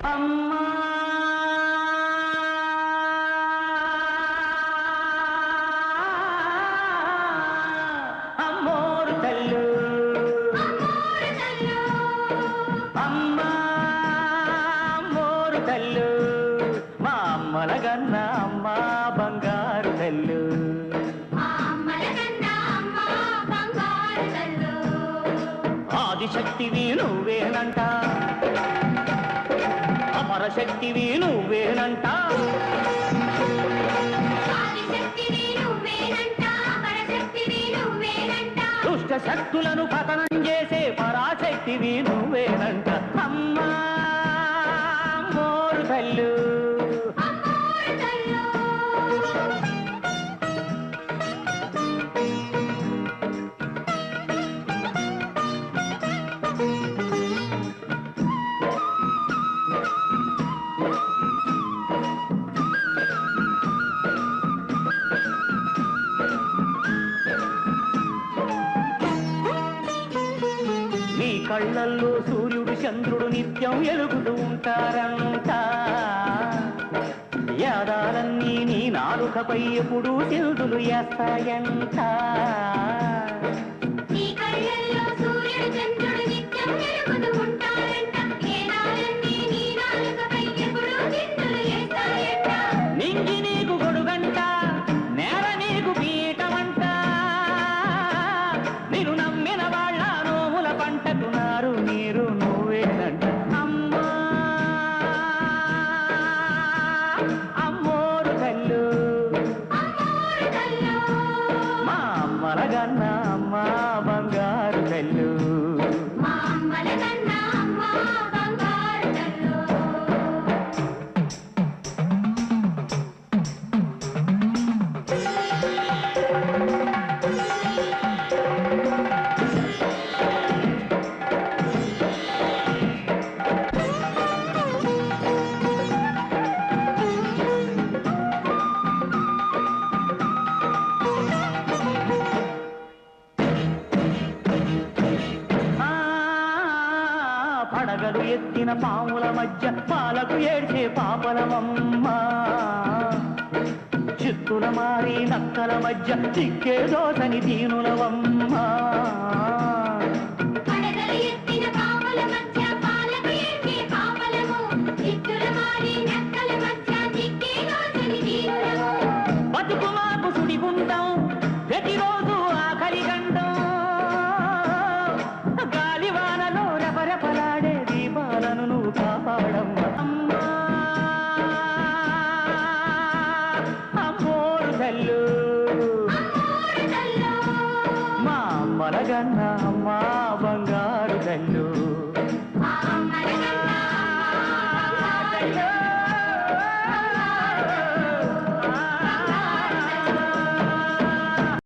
అమ్మా అమ్మోరు తల్లు అమ్మా అమ్మోరు తల్లు మా అమ్మల గన్న అమ్మ బంగారు తల్లు ఆదిశక్తివి నువ్వేనంట అపరశక్తివి నువ్వేనంట దుష్ట శక్తులను పతనం చేసే పరాశక్తివి నువ్వేనంట అమ్మా మోరు తల్లు నీ కళ్ళల్లో సూర్యుడు చంద్రుడు నిత్యం ఎలుగుతూ ఉంటారంట యాదాలన్నీ నీ నాలుకపై ఎప్పుడూ చిల్దులు వేస్తాయంట నింగి నీకు గొడుగంట నేల నీకు పీఠమంట నేను నమ్మిన వాళ్ళ నోముల పంటకున్నారు నీరు నువ్వేనంట అమ్మా అమ్మోరు తల్లు మా అమ్మల గన్న అమ్మ బంగారు తల్లు పడగలు ఎత్తిన పాముల మధ్య పాలకు ఏడ్చే పాపలమమ్మ చిత్తుల మారి నక్కల మధ్య చిక్కే దోసని దీనులవమ్మ బతుకు మాకు సుడిగుండం ప్రతిరోజు ఆఖరి గండం గాలివానలో రెపరెపలాడే దీపాలను నువ్వు కాపాడమ్మ అమ్మా అమ్మోరు తల్లు మా అమ్మల గన్నా